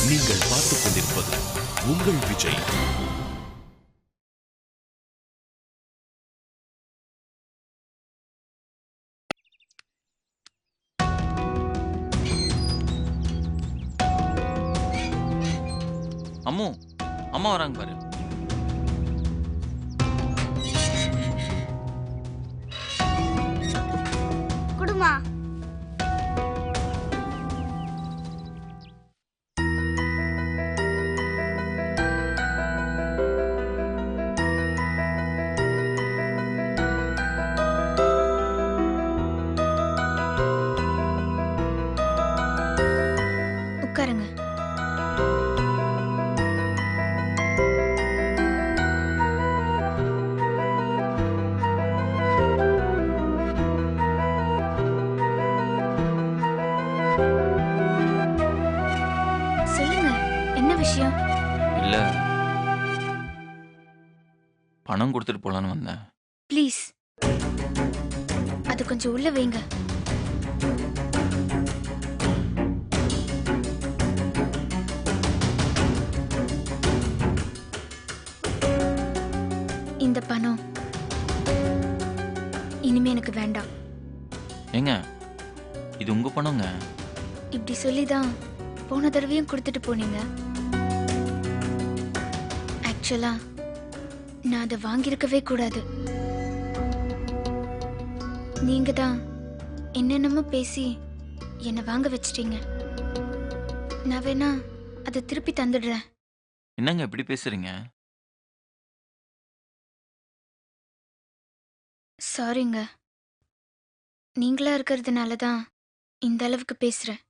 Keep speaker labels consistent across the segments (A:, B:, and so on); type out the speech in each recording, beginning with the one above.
A: நீங்கள் பார்த்துக் கொண்டிருப்பது உங்கள் விஜய்.
B: அம்மு, அம்மா வராங்க பாரு.
C: குடுமா.
D: உட்காருங்க. சொல்லுங்க, என்ன விஷயம்?
B: இல்ல, பணம் கொடுத்துட்டு போலான்னு வந்தேன்.
D: ப்ளீஸ், அது கொஞ்சம் உள்ள வைங்க. இந்த பணம் இனிமே எனக்கு வேண்டாம்.
B: ஏங்க, இது உங்க பணங்க.
D: இப்படி சொல்லிதான் போன தடவையும் கொடுத்துட்டு போனீங்க. ஆக்சுவலா நான் அதை வாங்கியிருக்கவே கூடாது. நீங்க தான் என்னென்னமோ பேசி என்னை வாங்க வச்சிட்டீங்க. நான் வேணா அதை திருப்பி தந்துடுறேன்.
B: என்னங்க இப்படி பேசுறீங்க?
D: சாரிங்க. நீங்களா இருக்கிறதுனால தான் இந்த அளவுக்கு பேசுறேன்.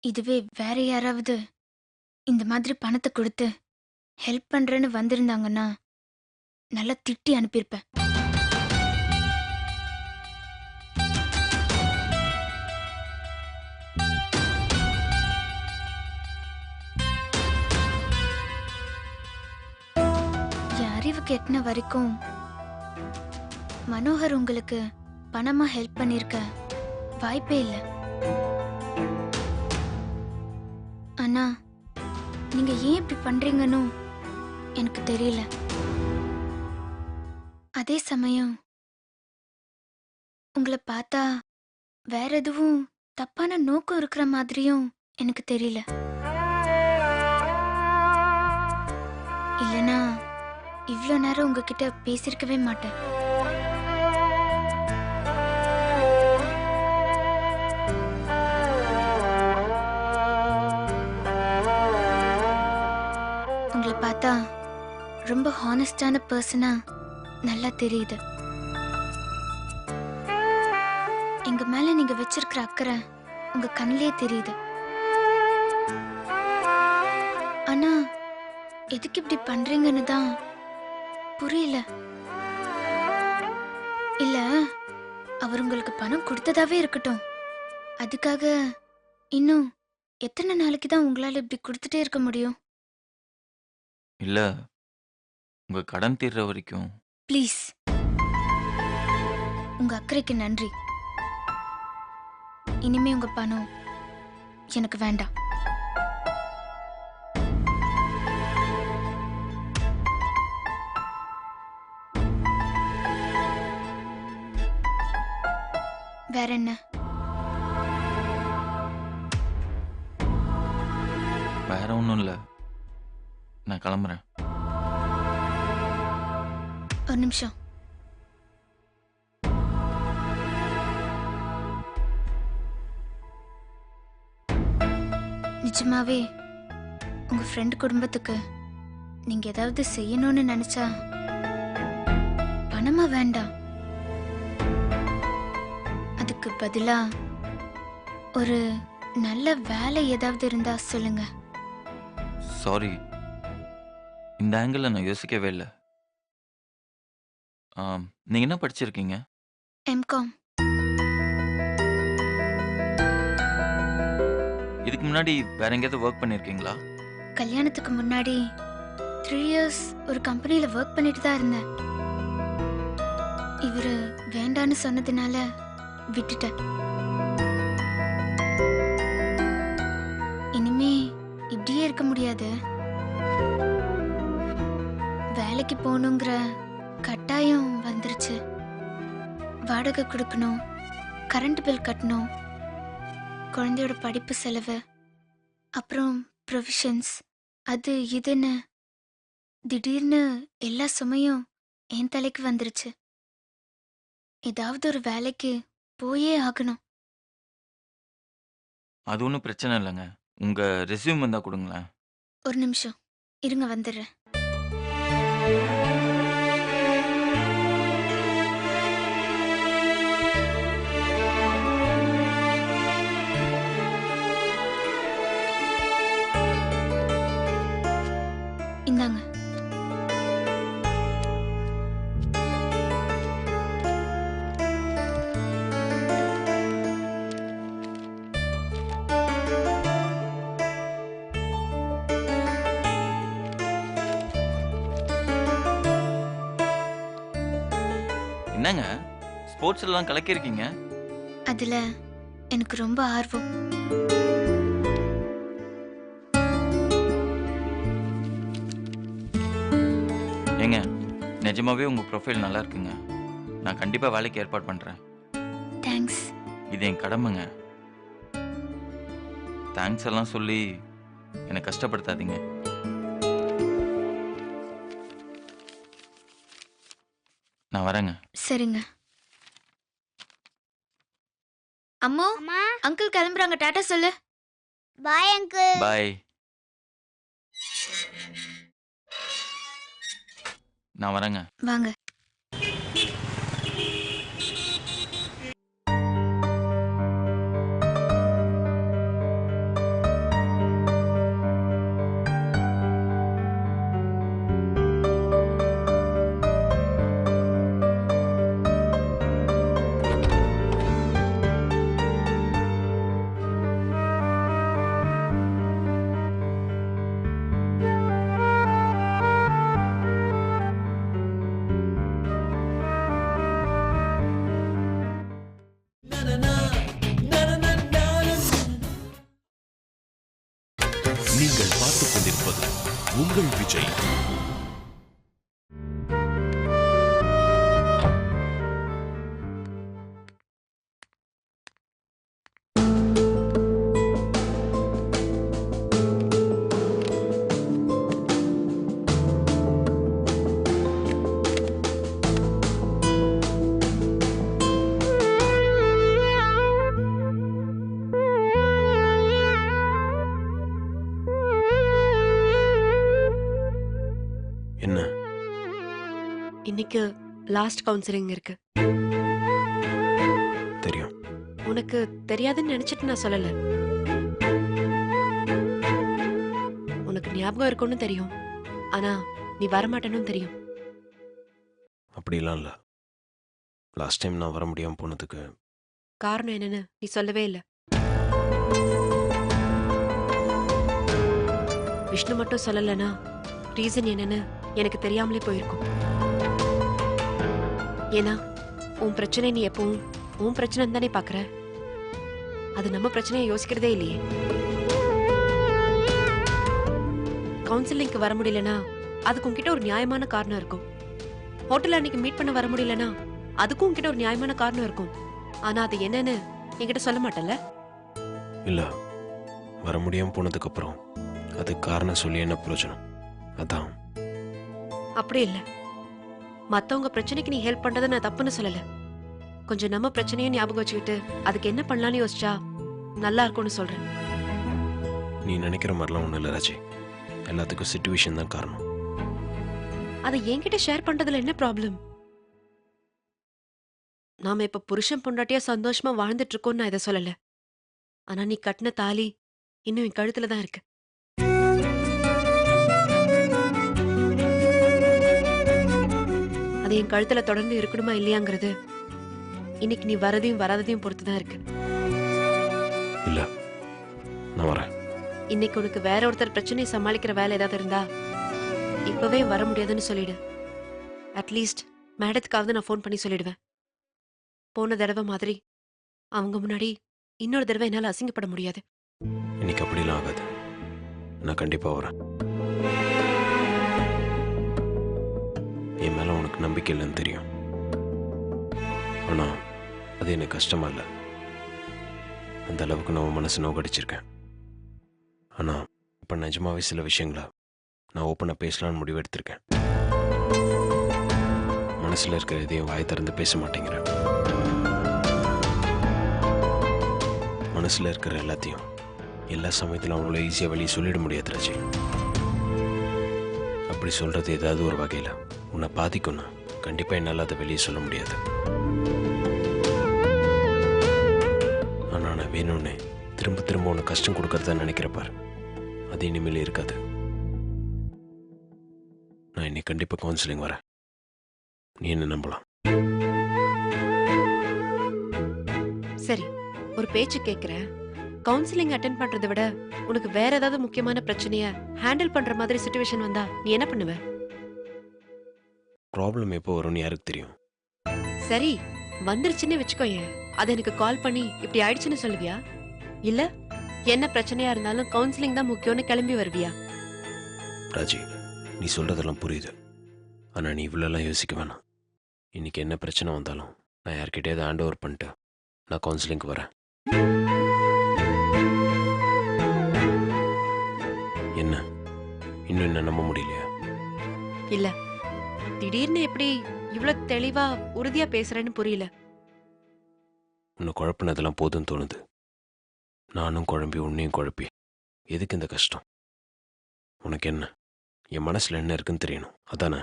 D: இதுவே வேற யாராவது இந்த மாதிரி பணத்தை கொடுத்து ஹெல்ப் பண்றேன்னு வந்திருந்தாங்கன்னா நல்லா திட்டி அனுப்பியிருப்பேன். என் அறிவுக்கு எட்டின வரைக்கும் மனோகர் உங்களுக்கு பணமா ஹெல்ப் பண்ணிருக்க வாய்ப்பே இல்லை. ஆனா நீங்க ஏன் இப்படி பண்றீங்கன்னு எனக்கு தெரியல. அதே சமயம் உங்களை பார்த்தா வேற எதுவும் தப்பான நோக்கம் இருக்கிற மாதிரியும் எனக்கு தெரியல. இல்லனா இவ்வளோ நேரம் உங்ககிட்ட பேசியிருக்கவே மாட்டேன். உங்களை பார்த்தா ரொம்ப ஹானஸ்டான பர்சனா நல்லா தெரியுது. எங்க மேல நீங்க வச்சிருக்கிற அக்கறை உங்க கண்ணிலே தெரியுது. ஆனா எதுக்கு இப்படி பண்றீங்கன்னு தான் புரியல. இல்ல, அவர் உங்களுக்கு பணம் கொடுத்ததாவே இருக்கட்டும், அதுக்காக இன்னும் எத்தனை நாளைக்கு தான் உங்களால இப்படி கொடுத்துட்டே இருக்க முடியும்?
B: இல்ல, உங்க கடன் தீர்ற வரைக்கும்.
D: ப்ளீஸ், உங்க அக்கறைக்கு நன்றி. இனிமே உங்க பணம் எனக்கு வேண்டாம். வேற என்ன?
B: வேற ஒன்றும் இல்லை, நான் கிளம்புறேன்.
D: ஒரு நிமிஷம். நிஜமாவே உங்க ஃப்ரெண்ட் குடும்பத்துக்கு நீங்க ஏதாவது செய்யணும்னு நினைச்சா பணமா வேண்டாம். அதுக்கு பதிலா ஒரு நல்ல வேலை ஏதாவது இருந்தா சொல்லுங்க.
B: சாரி, இந்த ஆங்கிள் நான் யோசிக்கவே இல்லை. நீங்க என்ன படிச்சிருக்கீங்க?
D: எம்காம்.
B: இதுக்கு முன்னாடி வேற எங்கேயாவது ஒர்க் பண்ணிருக்கீங்களா?
D: கல்யாணத்துக்கு முன்னாடி 3 years ஒரு கம்பெனில ஒர்க் பண்ணிட்டு தான் இருந்தேன். இவரு வேண்டான்னு சொன்னதுனால விட்டுட்டேன். வேலைக்கு போகணுங்கிற கட்டாயம் வந்துருச்சு. வாடகை கொடுக்கணும், கரண்ட் பில் கட்டணும், குழந்தையோட படிப்பு செலவு, அப்புறம் ப்ரொவிஷன்ஸ், அது இதுன்னு திடீர்னு எல்லா சுமையும் என் தலைக்கு வந்துருச்சு. ஏதாவது ஒரு வேலைக்கு போயே ஆகணும்.
B: அது ஒன்றும் பிரச்சனை இல்லைங்க. உங்க ரெஸ்யூம் வந்தா கொடுங்களேன்.
D: ஒரு நிமிஷம் இருங்க, வந்துடுறேன். இந்தாங்க.
B: என்னங்க ஸ்போர்ட்ஸ்லாம் கலக்கியிருக்கீங்க?
D: அதுல எனக்கு ரொம்ப ஆர்வம்.
B: ஏங்க நிஜமாவே உங்க ப்ரொஃபைல் நல்லா இருக்குங்க. நான் கண்டிப்பா வேலைக்கு ஏற்பாடு பண்றேன்.
D: தேங்க்ஸ்.
B: இது என் கடமைங்க. தேங்க்ஸ் எல்லாம் சொல்லி என்னை கஷ்டப்படுத்தாதீங்க. நான் வரேங்க.
D: சரிங்க. அம்மோ,
C: அம்மா
D: அங்கிள் கிளம்புறாங்க, டாடா சொல்லு.
C: Bye uncle.
B: பாய். நான் வரேங்க.
D: வாங்க.
A: நீங்கள் பார்த்துக் கொண்டிருப்பது உங்கள் விஜய்.
E: என்ன?
F: இன்னைக்கு லாஸ்ட் கவுன்சிலிங் இருக்கு.
E: தெரியும்.
F: உனக்கு தெரியாதுன்னு நினைச்சிட்டு நான் சொல்லல. உனக்கு ஞாபகம் இருக்கும்னு தெரியும், ஆனா நீ வரமாட்டேன்னு தெரியும்.
E: அப்படிலாம் இல்ல. லாஸ்ட் டைம் நான் வர முடியாம போனதுக்கு
F: காரணம் என்னன்னு நீ சொல்லவே இல்ல. விஷ்ணு மட்டும் சொல்லலனா ரீசன் என்னன்னு எனக்கு தெரியாமலே போயிருக்கும். ஏன்னா உன் பிரச்சனை நீ எப்பவும் உன் பிரச்சனை தானே பாக்குற. அது நம்ம பிரச்சனையை யோசிக்கிறதே இல்லையே. கவுன்சிலிங்க்கு வர முடியலனா அதுக்கு உன்கிட்ட ஒரு நியாயமான காரணம் இருக்கும். ஹோட்டல்ல அன்னைக்கு மீட் பண்ண வர முடியலனா அதுக்கும் உன்கிட்ட ஒரு நியாயமான காரணம் இருக்கும். ஆனா அது என்னன்னு என்கிட்ட சொல்ல மாட்டல.
E: இல்ல, வர முடியாம போனதுக்கு அப்புறம் அது காரணம் சொல்லி என்ன பிரயோஜனம்? அதான்.
F: அப்படி இல்ல, மத்தவங்க பிரச்சனைக்கு நீ ஹெல்ப் பண்றதை நான் தப்புன்னு சொல்லல. கொஞ்சம் நம்ம பிரச்சனையும் ஞாபகம் வச்சுக்கிட்டு அதுக்கு என்ன பண்ணலாம்னு யோசிச்சா நல்லா இருக்கும்னு சொல்றேன்.
E: நீ நினைக்கிற மாதிரிலாம் ஒண்ணும் இல்ல ராஜி. எல்லாத்துக்கும் சிச்சுவேஷன் தான் காரணம்.
F: அதை என்கிட்ட ஷேர் பண்றதுல என்ன ப்ராப்ளம்? நாம இப்ப புருஷன் பொண்டாட்டியா சந்தோஷமா வாழ்ந்துட்டு இருக்கோம்னு நான் இதை சொல்லல. ஆனா நீ கட்டின தாலி இன்னும் என் கழுத்துல தான் இருக்கு. அது என் கழுத்துல தொடர்ந்து இருக்கணுமா இல்லையாங்கிறது இன்னைக்கு நீ வரதையும் வராததையும் பொறுத்துதான் இருக்கு.
E: இல்ல, நான் வரேன்.
F: இன்னைக்கு உனக்கு வேற ஒருத்தர் பிரச்சனையை சமாளிக்கிற வேலை ஏதாவது இருந்தா இப்பவே வர முடியாதுன்னு சொல்லிடு. அட்லீஸ்ட் மேடத்துக்காவது நான் ஃபோன் பண்ணி சொல்லிடுவேன். போன தடவை மாதிரி அவங்க முன்னாடி இன்னொரு தடவை என்னால அசிங்கப்பட முடியாது.
E: இன்னைக்கு அப்படிலாம் ஆகாது. நான் கண்டிப்பா வரேன். என் மேலே உனக்கு நம்பிக்கை இல்லைன்னு தெரியும். ஆனால் அது எனக்கு கஷ்டமா இல்லை. அந்த அளவுக்கு நான் உன் மனசு நோக்கடிச்சிருக்கேன். ஆனால் இப்போ நிஜமாவே சில விஷயங்களை நான் ஓப்பனாக பேசலான்னு முடிவெடுத்திருக்கேன். மனசில் இருக்கிற எதையும் வாய் திறந்து பேச மாட்டேங்கிறேன். மனசில் இருக்கிற எல்லாத்தையும் எல்லா சமயத்திலும் அவ்வளோ ஈஸியாக வெளியே சொல்லிட முடியாது ராஜி. அப்படி சொல்கிறது ஏதாவது ஒரு வகையில் உன்னை பாதிக்கும்னா கண்டிப்பாக என்னால் அதை வெளியே சொல்ல முடியாது. ஆனால் நான் வேணும்னே திரும்ப திரும்ப உனக்கு கஷ்டம் கொடுக்கறதா நினைக்கிறப்பார், அது இனிமேல் இருக்காது. நான் இன்னைக்கு கண்டிப்பாக கவுன்சிலிங் வரேன். நீ என்ன நம்பலாம்.
F: சரி, ஒரு பேச்சு கேட்குறேன். கவுன்சிலிங் அட்டென்ட் பண்றதை விட உனக்கு வேற ஏதாவது முக்கியமான பிரச்சனைய ஹேண்டில் பண்ற மாதிரி சிச்சுவேஷன் வந்தா நீ என்ன பண்ணுவ?
E: ப்ராப்ளம் எப்போ வரும்னு யாருக்கு தெரியும்?
F: சரி, வந்துருச்சுன்னு வச்சுக்கோயேன், அது எனக்கு கால் பண்ணி இப்படி ஆயிடுச்சுன்னு சொல்லுவியா? இல்ல என்ன பிரச்சனையா இருந்தாலும் கவுன்சிலிங் தான் முக்கியம்னு கிளம்பி வருவியா?
E: ராஜி, நீ சொல்றதெல்லாம் புரியுது. ஆனால் நீ இவ்வளோலாம் யோசிக்க வேணாம். இன்னைக்கு என்ன பிரச்சனை வந்தாலும் நான் யார்கிட்டயாவது ஹேண்ட் ஓவர் பண்ணிட்டு நான் கவுன்சிலிங்க்கு வரேன். என்ன இன்னும் என்ன நம்ப முடியலையா?
F: இல்ல, திடீர்னு எப்படி இவ்வளவு தெளிவா உறுதியா பேசுறேன்னு புரியல.
E: உன்னை குழப்பினதெல்லாம் போதும்னு தோணுது. நானும் குழம்பி உன்னையும் குழப்பி எதுக்கு இந்த கஷ்டம்? உனக்கு என்ன, என் மனசில் என்ன இருக்குன்னு தெரியணும், அதானே?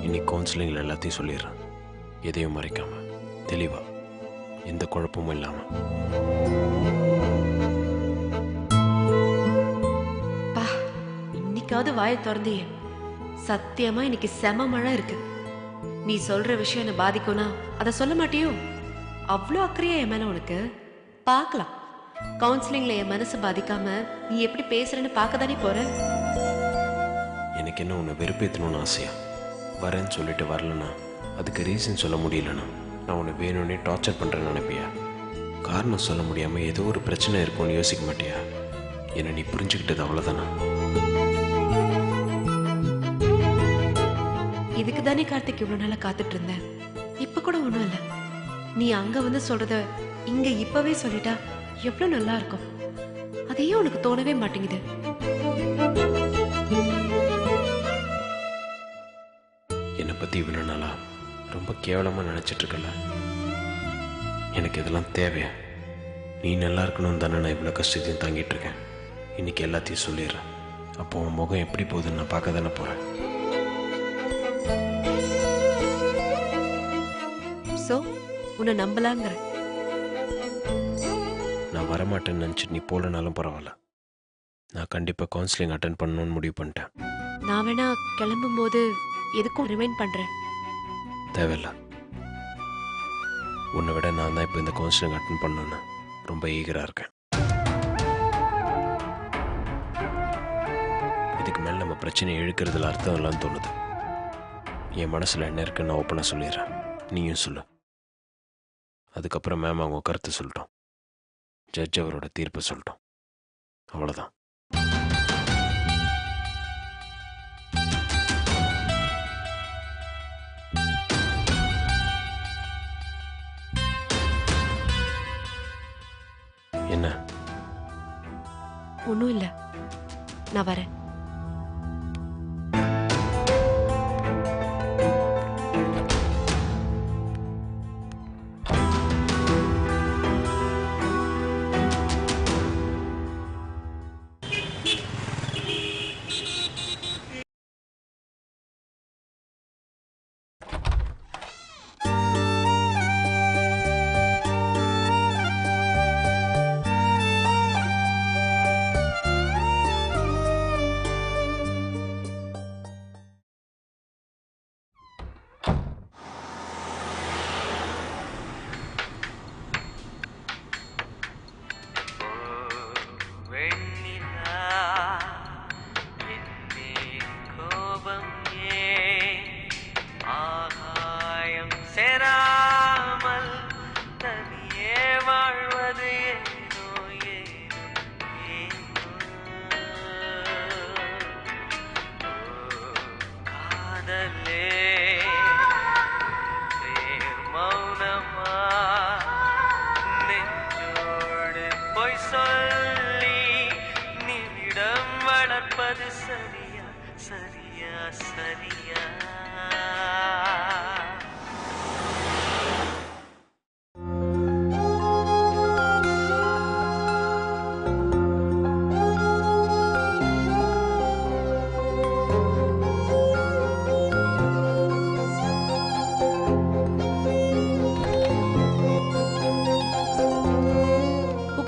E: இன்னைக்கு கவுன்சிலிங்கில் எல்லாத்தையும் சொல்லிடுறேன். எதையும் மறைக்காம தெளிவா, எந்த குழப்பமும் இல்லாம.
F: இன்னைக்காவது வாயை திறந்தியே. சத்தியமா இன்னைக்கு செம மழை இருக்கு. நீ சொல்ற விஷயம் என்ன பாதிக்கும்னா அதை சொல்ல மாட்டியோ? அவ்வளோ அக்கறையா என் மேல உனக்கு? பார்க்கலாம், கவுன்சிலிங்ல என் மனசு பாதிக்காம நீ எப்படி பேசுறேன்னு பார்க்க தானே போற.
E: எனக்கு என்ன உன்னை வெறுப்பேற்றணும்னு ஆசையா? வரேன்னு சொல்லிட்டு வரலன்னா, அதுக்கு ரீசன் சொல்ல முடியலன்னா நான் உன்னை வேணும்னே டார்ச்சர் பண்ணுறேன்னு நினைப்பியா? காரணம் சொல்ல முடியாமல் ஏதோ ஒரு பிரச்சனை இருக்கும்னு யோசிக்க மாட்டியா? என்னை நீ புரிஞ்சுக்கிட்டது அவ்வளோதானா?
F: இதுக்கு தானே கார்த்திக் இவ்வளோ நாளா காத்துட்டு இருந்தேன். இப்போ கூட ஒன்றும் இல்லை, நீ அங்கே வந்து சொல்றத இங்கே இப்பவே சொல்லிட்டா எவ்வளோ நல்லா இருக்கும். அதையே உனக்கு தோணவே மாட்டேங்குது.
E: என்னை பற்றி இவ்வளோ நாளா ரொம்ப கேவலமாக நினச்சிட்ருக்கல. எனக்கு இதெல்லாம் தேவையா? நீ நல்லா இருக்கணும்னு தானே நான் இவ்வளோ கஷ்டத்தையும் தாங்கிட்டு இருக்கேன். இன்னைக்கு எல்லாத்தையும் சொல்லிடுறேன். அப்போ உன் முகம் எப்படி போகுதுன்னு நான் பார்க்க தானே போகிறேன்.
F: ஸோ உன்னை நம்பலாங்கிற?
E: நான் வரமாட்டேன்னு நினச்சிட்டு நீ போகலனாலும் பரவாயில்ல. நான் கண்டிப்பாக கவுன்சிலிங் அட்டென்ட் பண்ணணும்னு முடிவு பண்ணிட்டேன்.
F: நான் வேணா கிளம்பும் போது எதுக்கும் ரிமைண்ட் பண்றேன்.
E: தேவையில்லை. உன்னை விட நான் தான் இப்போ இந்த கவுன்சிலிங் அட்டென்ட் பண்ணணுன்னு ரொம்ப ஈகராக இருக்கேன். இதுக்கு மேலே நம்ம பிரச்சனையை இழுக்கிறதுல அர்த்தம் இல்லைன்னு தோணுது. என் மனசில் என்ன இருக்குன்னு நான் ஓப்பனாக சொல்லிடுறேன். நீயும் சொல்லு. அதுக்கப்புறம் மேம் அவங்க கருத்து சொல்லிட்டோம். ஜட்ஜ் அவரோட தீர்ப்பை சொல்லிட்டோம். அவ்வளோதான். என்ன?
F: ஒன்றும் இல்லை, நான் வரேன்.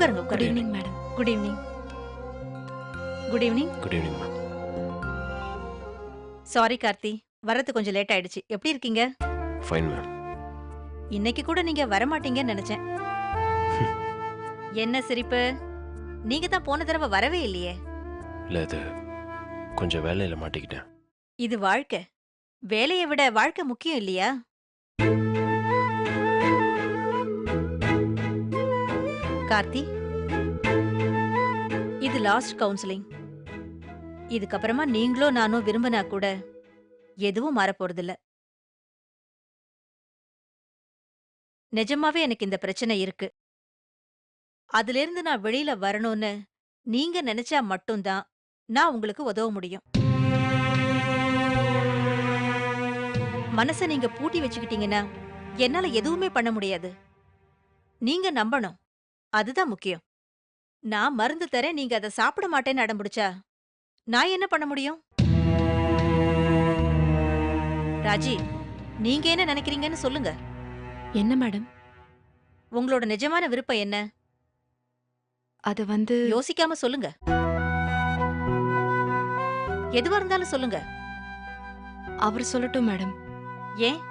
G: உட்காருங்க
F: குட்
G: உட்காருங்க
F: evening madam.
G: Good evening good evening
E: good evening ma'am.
G: Sorry Karthi வரது கொஞ்சம் லேட் ஆயிடுச்சு எப்படி இருக்கீங்க
E: ஃபைன் மேம்.
G: இன்னைக்கு கூட நீங்க வரமாட்டீங்கன்னு நினைச்சேன் என்ன சிரிப்பு நீங்க தான் போன தடவை வரவே இல்லையே
E: இல்லை இது கொஞ்சம் வேலையில் மாட்டிக்கிட்டேன்.
G: இது வாழ்க்கை வேலையை விட வாழ்க்கை முக்கியம் இல்லையா கார்த்தி இது லாஸ்ட் கவுன்சிலிங் இதுக்கப்புறமா நீங்களும் நானும் விரும்பினா கூட எதுவும் மாறப்போறதில்ல நிஜமாவே எனக்கு இந்த பிரச்சனை இருக்கு அதிலிருந்து நான் வெளியில வரணும்னு நீங்க நினைச்சா மட்டும்தான் நான் உங்களுக்கு உதவ முடியும் மனச நீங்க பூட்டி வச்சுக்கிட்டீங்கன்னா என்னால எதுவுமே பண்ண முடியாது நீங்க நம்பணும் அதுதான் முக்கியம் நான் மருந்து தரேன் நீங்க அதை சாப்பிட மாட்டேன்னு அடம்பிடிச்சா நான் என்ன பண்ண முடியும் ராஜி நீங்க என்ன நினைக்கிறீங்கன்னு சொல்லுங்க
F: என்ன மேடம்?
G: உங்களோட நிஜமான விருப்பம் என்ன
F: அது வந்து
G: யோசிக்காம சொல்லுங்க எதுவா இருந்தாலும் சொல்லுங்க
F: அவர் சொல்லட்டும் மேடம்.
G: ஏன்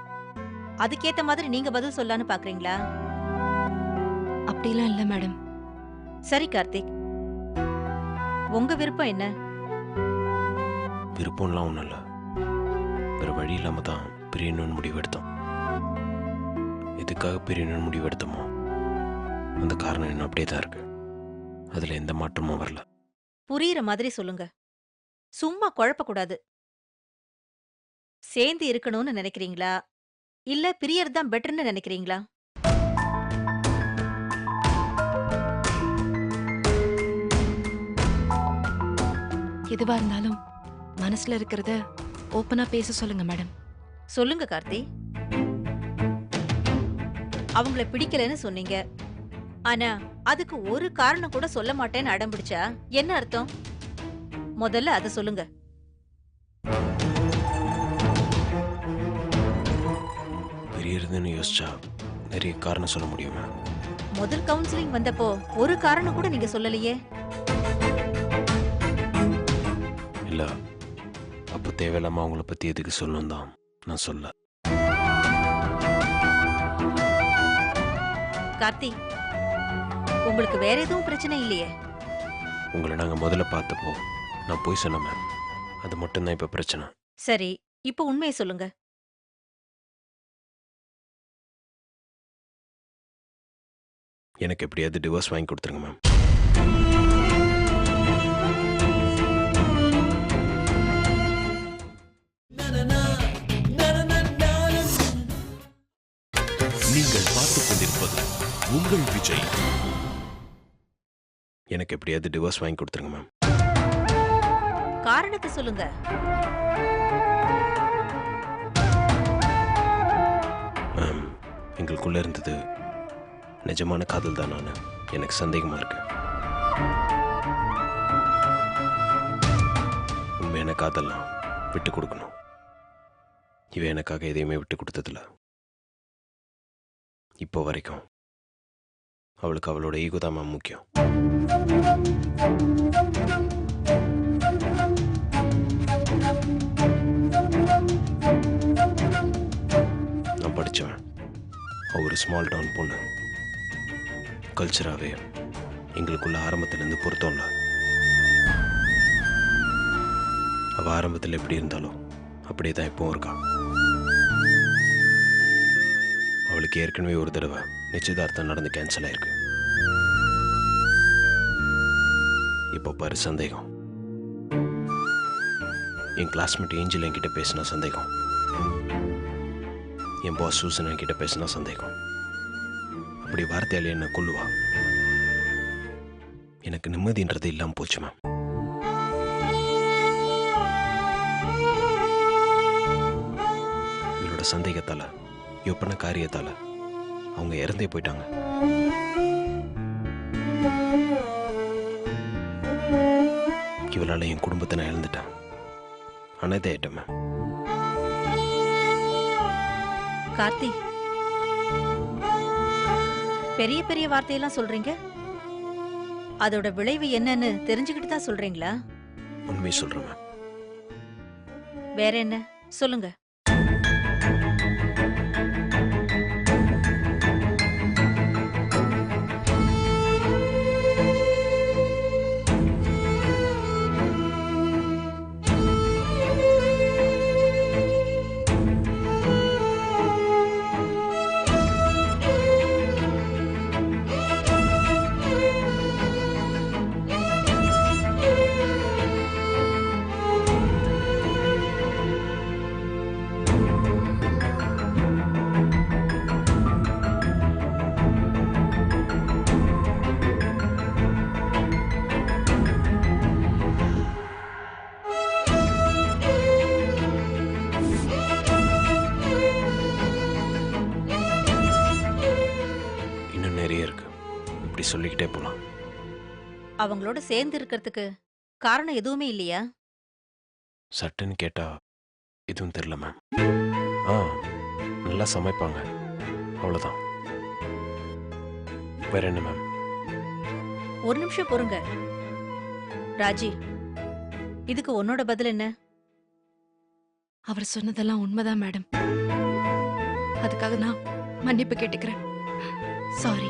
G: அதுக்கேத்த மாதிரி நீங்க பதில் சொல்லலான்னு பாக்குறீங்களா
F: அப்படிலாம் இல்ல மேடம்.
G: சரி கார்த்திக் உங்க விருப்பம் என்ன
E: விருப்பம்லாம் ஒன்றும் இல்லை, வேறு வழி இல்லாமல் தான் பிரியணும்னு முடிவெடுத்தோம். எதுக்காக பிரியணும்னு முடிவெடுத்தோமோ அந்த காரணம் இன்னும் அப்படியே தான் இருக்கு. அதில் எந்த மாற்றமும் வரல.
G: புரியுற மாதிரி சொல்லுங்க சும்மா குழப்பக்கூடாது சேர்ந்து இருக்கணும்னு நினைக்கிறீங்களா இல்ல பிரியறது தான் பெட்டர்னு நினைக்கிறீங்களா
F: எதுவா இருந்தாலும் மனசுல இருக்கிறத ஓப்பனா பேச சொல்லுங்க மேடம்.
G: சொல்லுங்க கார்த்தி அவங்கள பிடிக்கலன்னு சொன்னீங்க ஆனா அதுக்கு ஒரு காரணம் கூட சொல்ல மாட்டேன்னு அடம்பிடிச்சா என்ன அர்த்தம் முதல்ல அத சொல்லுங்க
E: பிரியறதுன்னு யோசிச்சா நிறைய காரணம் சொல்ல முடியுமா?
G: முதல் கவுன்சிலிங் வந்தப்போ ஒரு காரணம் கூட நீங்க சொல்லலையே
E: இல்லை, அப்போ தேவையில்லாமல் அவங்கள பற்றி எதுக்கு சொல்லணும் தான் நான் சொல்ல.
G: கார்த்தி உங்களுக்கு வேற எதுவும் பிரச்சனை இல்லையே
E: உங்களை நாங்கள் முதல்ல பார்த்தப்போ நான் போய் சொன்னேன் மேம், அது மட்டும்தான் இப்போ பிரச்சனை.
G: சரி இப்போ உண்மையை சொல்லுங்க
E: எனக்கு எப்படியாவது டிவோர்ஸ் வாங்கி கொடுத்துருங்க மேம்.
A: நீங்கள் பார்த்துக் கொண்டிருப்பது உங்கள் விஜய்.
E: எனக்கு எப்படியாவது டிவோர்ஸ் வாங்கி கொடுத்துருங்க மேம்.
G: காரணத்தை சொல்லுங்க
E: மேம், எங்களுக்குள்ள இருந்தது நிஜமான காதல் தான். நான் எனக்கு சந்தேகமா இருக்கு. உண்மையான காதல்லாம் விட்டு கொடுக்கணும். இவ எனக்காக எதையுமே விட்டு கொடுத்ததில்ல. இப்போ வரைக்கும் அவளுக்கு அவளோட ஈகோ தான் மேம் முக்கியம். நான் படித்தவன், அவ ஒரு ஸ்மால் டவுன் பொண்ணு. கல்ச்சராகவே எங்களுக்குள்ள ஆரம்பத்துலேருந்து பொருத்தம் இல்லை. அவள் ஆரம்பத்தில் எப்படி இருந்தாலும் அப்படியே தான் இப்போவும் இருக்கா. அவளுக்கு ஏற்கனவே ஒரு தடவை நிச்சயதார்த்தம் நடந்து கேன்சல் ஆயிருக்கு. இப்போ பாரு சந்தேகம். என் கிளாஸ்மேட் ஏஞ்சல் என்கிட்ட பேசினா சந்தேகம். என் பாஸ் சூசன் என்கிட்ட பேசினா சந்தேகம். அப்படி வார்த்தையாலே என்ன கொல்லுவா. எனக்கு நிம்மதின்றது இல்லாமல் போச்சு மேம். இவளோட சந்தேகத்தால எப்பன காரியத்தால அவங்க இறந்தே போயிட்டாங்க. இவளால என் குடும்பத்தை நான் இழந்துட்டேன். அனாதை ஆயிட்டேன் மேம்.
G: கார்த்தி பெரிய பெரிய வார்த்தையெல்லாம் சொல்றீங்க அதோட விளைவு என்னன்னு தெரிஞ்சுக்கிட்டு தான் சொல்றீங்களா?
E: உண்மையை சொல்கிறேன் மேம்.
G: வேற என்ன சொல்லுங்க.
E: இன்னும் நிறைய இருக்கு, இப்படி சொல்லிக்கிட்டே போகலாம்.
G: அவங்களோட சேர்ந்து இருக்கிறதுக்கு காரணம் எதுவுமே இல்லையா?
E: சட்டுன்னு கேட்டா எதுவும் தெரில மேம். ஆ, நல்லா சமைப்பாங்க, அவ்வளோதான். வேற என்ன மேம்?
G: ஒரு நிமிஷம் பொறுங்க. ராஜி, இதுக்கு உன்னோட பதில் என்ன?
F: அவர் சொன்னதெல்லாம் உண்மைதான் மேடம். அதுக்காக நான் மன்னிப்பு கேட்டுக்கிறேன். சாரி.